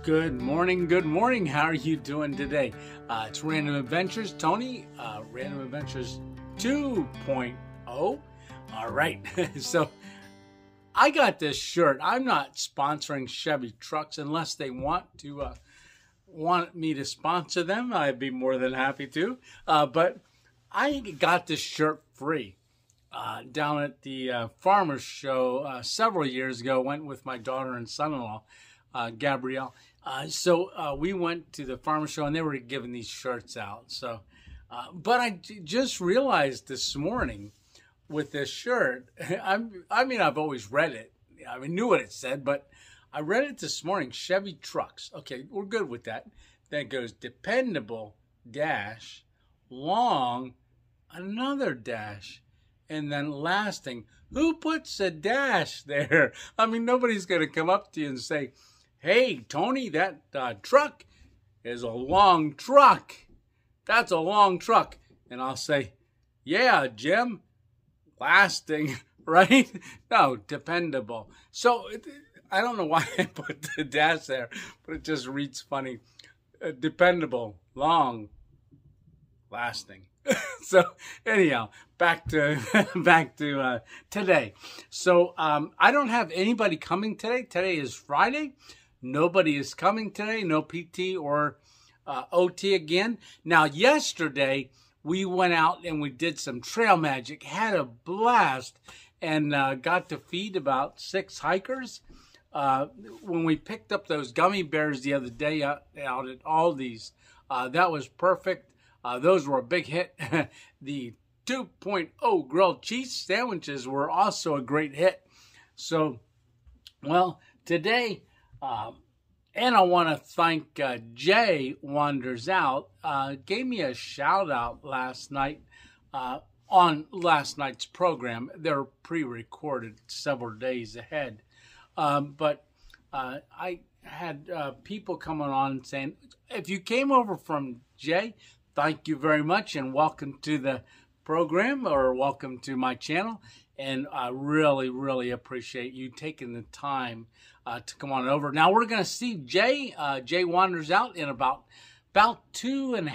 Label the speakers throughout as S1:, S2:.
S1: Good morning. How are you doing today? It's Random Adventures, Tony, Random Adventures 2.0. All right, so I got this shirt. I'm not sponsoring Chevy trucks unless they want me to sponsor them. I'd be more than happy to. But I got this shirt free down at the Farmer's Show several years ago. Went with my daughter and son-in-law, Gabrielle. So we went to the Farmer's Show and they were giving these shirts out. So, but I just realized this morning with this shirt, I've always read it. I knew what it said, but I read it this morning. Chevy trucks. Okay, we're good with that. Then it goes dependable dash, long, another dash, and then lasting. Who puts a dash there? Nobody's going to come up to you and say, "Hey, Tony, that truck is a long truck. That's a long truck." And I'll say, "Yeah, Jim, lasting," right? No, dependable. So I don't know why I put the dash there, but it just reads funny. Dependable, long, lasting. So anyhow, back to today. So I don't have anybody coming today. Today is Friday. Nobody is coming today. No PT or OT again. Now, yesterday we went out and we did some trail magic. Had a blast and got to feed about 6 hikers. When we picked up those gummy bears the other day out at Aldi's, that was perfect. Those were a big hit. The 2.0 grilled cheese sandwiches were also a great hit. So, well, today, and I want to thank Jay Wanders Out, gave me a shout out last night on last night's program. They're pre-recorded several days ahead. But I had people coming on saying, if you came over from Jay, thank you very much and welcome to the program or welcome to my channel. And I really, really appreciate you taking the time to come on over. Now we're going to see Jay. Jay Wanders Out in about 2.5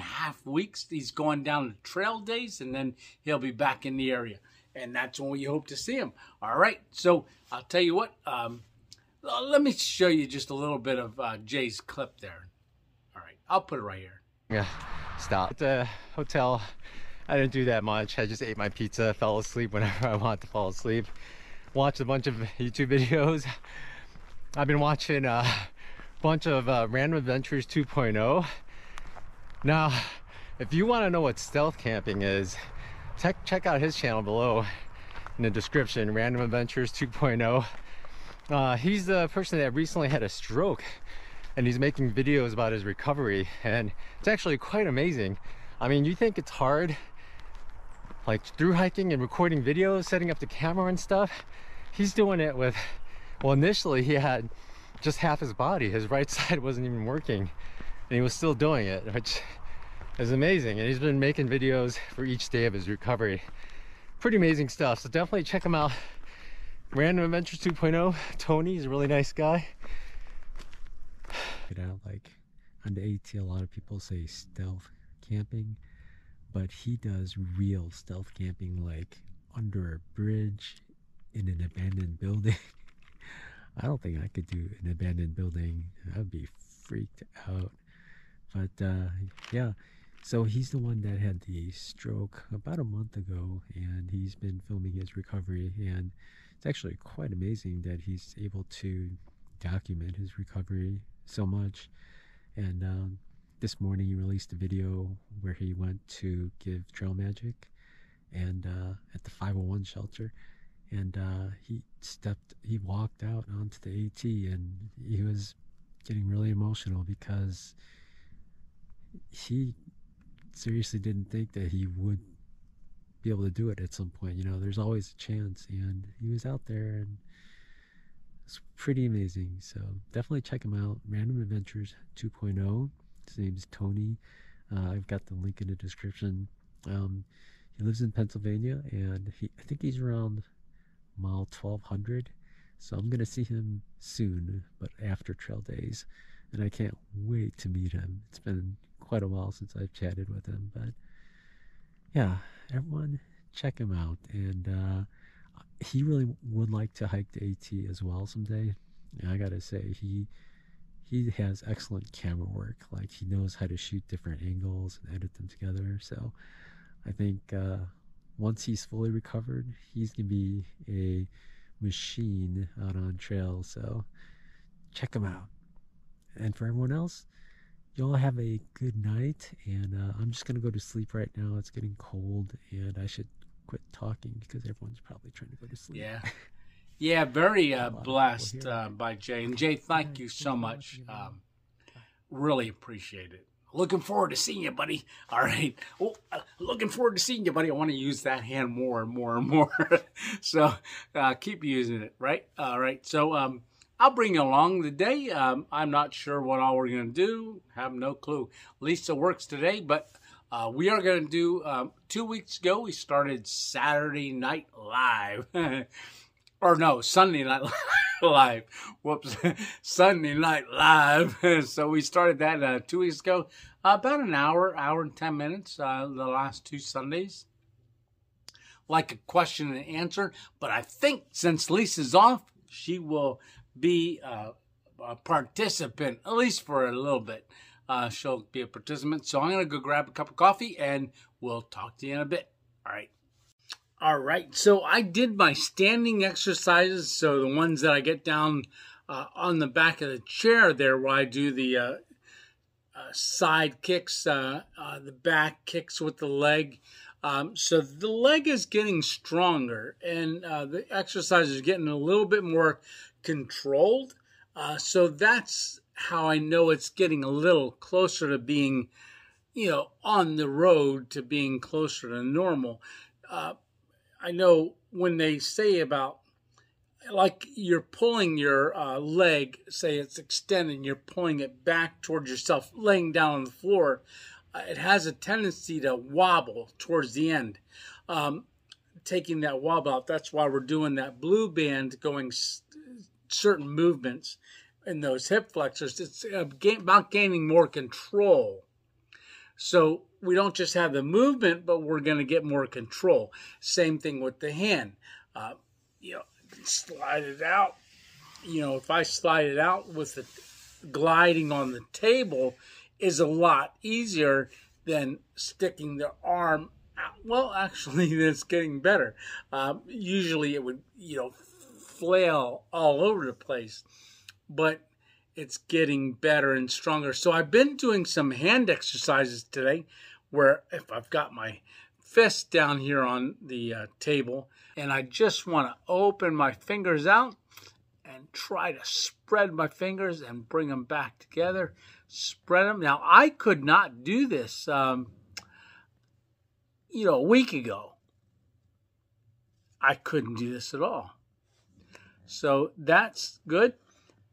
S1: weeks. He's going down to trail days and then he'll be back in the area. And that's when we hope to see him. All right. So I'll tell you what. Let me show you just a little bit of Jay's clip there. All right. I'll put it right here.
S2: Yeah. Stop. At the hotel, I didn't do that much. I just ate my pizza, fell asleep whenever I want to fall asleep. Watched a bunch of YouTube videos. I've been watching a bunch of Random Adventures 2.0. Now, if you want to know what stealth camping is, check out his channel below in the description, Random Adventures 2.0. He's the person that recently had a stroke and he's making videos about his recovery, and it's actually quite amazing. You think it's hard, like through hiking and recording videos, setting up the camera and stuff. He's doing it with, well, initially he had just half his body. His right side wasn't even working and he was still doing it, which is amazing. And he's been making videos for each day of his recovery. Pretty amazing stuff. So definitely check him out. Random Adventures 2.0. Tony is a really nice guy.
S3: Like on the AT, a lot of people say stealth camping, but he does real stealth camping, like under a bridge in an abandoned building. I don't think I could do an abandoned building. I'd be freaked out. But yeah, so he's the one that had the stroke about a month ago, and he's been filming his recovery, and it's actually quite amazing that he's able to document his recovery so much. And this morning he released a video where he went to give trail magic and at the 501 shelter, and he walked out onto the AT, and he was getting really emotional because he seriously didn't think that he would be able to do it at some point. There's always a chance, and he was out there, and it's pretty amazing. So definitely check him out. Random Adventures 2.0. His name's Tony. I've got the link in the description. He lives in Pennsylvania, and I think he's around mile 1200. So I'm gonna see him soon, but after trail days. and I can't wait to meet him. It's been quite a while since I've chatted with him, but yeah, everyone check him out. And he really would like to hike the AT as well someday. And I gotta say, he has excellent camera work. Like, he knows how to shoot different angles and edit them together. So I think once he's fully recovered, he's gonna be a machine out on trail. So check him out. And for everyone else, y'all have a good night. And I'm just gonna go to sleep right now. It's getting cold, and I should quit talking because everyone's probably trying to go to sleep.
S1: Yeah. Yeah, very blessed by Jay. And Jay, thank you so much. Really appreciate it. Looking forward to seeing you, buddy. All right. Well, looking forward to seeing you, buddy. I want to use that hand more and more and more. So keep using it, right? All right. So I'll bring you along today. I'm not sure what all we're going to do. Have no clue. Lisa works today, but we are going to do, 2 weeks ago, we started Saturday Night Live. Or no, Sunday Night Live. Whoops. Sunday Night Live. So we started that 2 weeks ago. About an hour and 10 minutes, the last 2 Sundays. Like a question and answer. But I think since Lisa's off, she will be a participant, at least for a little bit. She'll be a participant. So I'm going to go grab a cup of coffee, and we'll talk to you in a bit. All right. All right, so I did my standing exercises, so the ones that I get down on the back of the chair there, where I do the side kicks, the back kicks with the leg. So the leg is getting stronger, and the exercise is getting a little bit more controlled. So that's how I know it's getting a little closer to being, on the road to being closer to normal. I know when they say about, like, you're pulling your leg, say it's extended, you're pulling it back towards yourself, laying down on the floor, it has a tendency to wobble towards the end. Taking that wobble out, that's why we're doing that blue band, going certain movements in those hip flexors. It's about gaining more control. So we don't just have the movement, but we're going to get more control. Same thing with the hand. Slide it out. If I slide it out with the gliding on the table is a lot easier than sticking the arm out. Well, actually, it's getting better. Usually it would, flail all over the place. But it's getting better and stronger. So I've been doing some hand exercises today where if I've got my fist down here on the table and I just want to open my fingers out and try to spread my fingers and bring them back together, spread them. Now, I could not do this, a week ago. I couldn't do this at all. So that's good.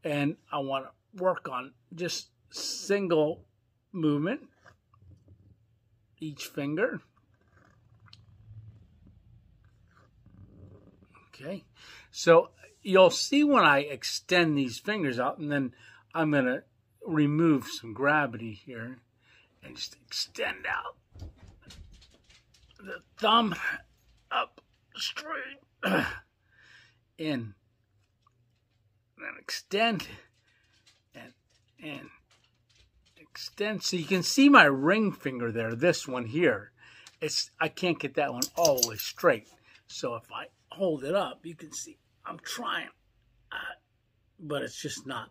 S1: And I want to work on just single movement, each finger. Okay, so you'll see when I extend these fingers out, and then I'm going to remove some gravity here and just extend out the thumb up straight in. And extend and extend. So you can see my ring finger there, this one here. I can't get that one all the way straight. So if I hold it up, you can see I'm trying, but it's just not.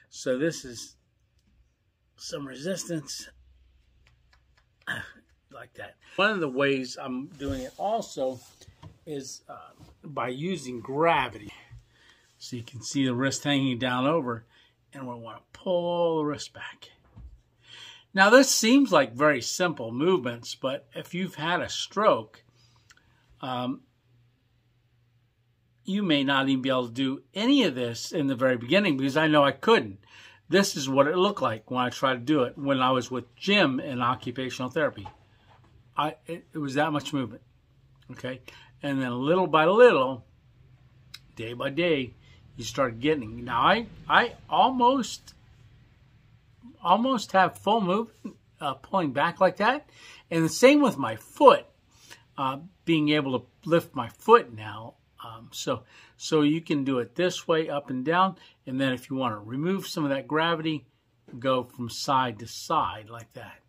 S1: So this is some resistance like that. One of the ways I'm doing it also is by using gravity. So you can see the wrist hanging down over, and we want to pull the wrist back. Now this seems like very simple movements, but if you've had a stroke, you may not even be able to do any of this in the very beginning, because I know I couldn't. This is what it looked like when I tried to do it when I was with Jim in occupational therapy. It was that much movement, okay? And then little by little, day by day, you start getting. Now, I almost almost have full movement, pulling back like that. And the same with my foot, being able to lift my foot now. So you can do it this way, up and down. And then if you want to remove some of that gravity, go from side to side like that.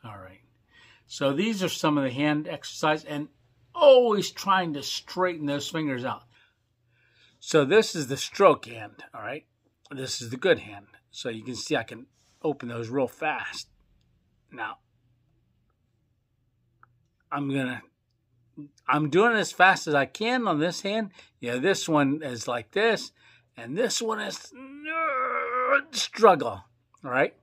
S1: All right. So these are some of the hand exercises, and always trying to straighten those fingers out. So this is the stroke hand, all right? This is the good hand. So you can see I can open those real fast. Now, I'm doing it as fast as I can on this hand. This one is like this, and this one is struggle, all right?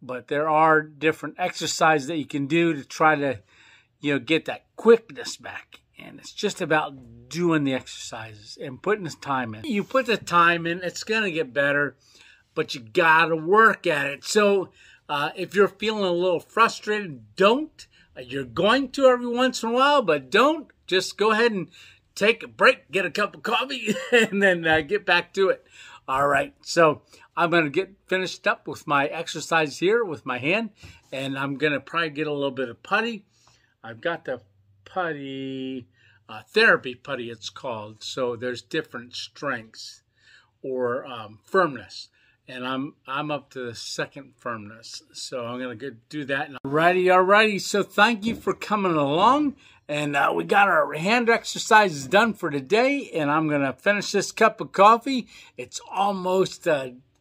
S1: But there are different exercises that you can do to try to, get that quickness back. And it's just about doing the exercises and putting the time in. You put the time in, it's going to get better, but you got to work at it. So if you're feeling a little frustrated, don't. You're going to every once in a while, but don't. Just go ahead and take a break, get a cup of coffee, and then get back to it. All right, so I'm going to get finished up with my exercise here with my hand, and I'm going to probably get a little bit of putty. I've got the putty, therapy putty it's called, so there's different strengths or firmness, and I'm up to the second firmness, so I'm going to do that. Alrighty, so thank you for coming along, and we got our hand exercises done for today, and I'm going to finish this cup of coffee. It's almost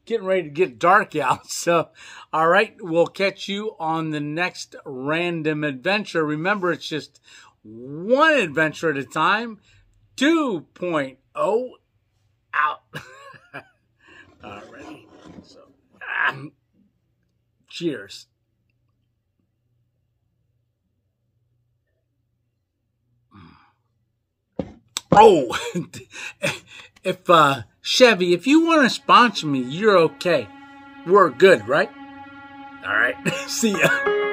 S1: getting ready to get dark out. So, all right, we'll catch you on the next random adventure. Remember, it's just one adventure at a time. 2.0 out. All right. So, cheers. Oh, if Chevy, if you want to sponsor me, you're okay. We're good, right? All right. See ya.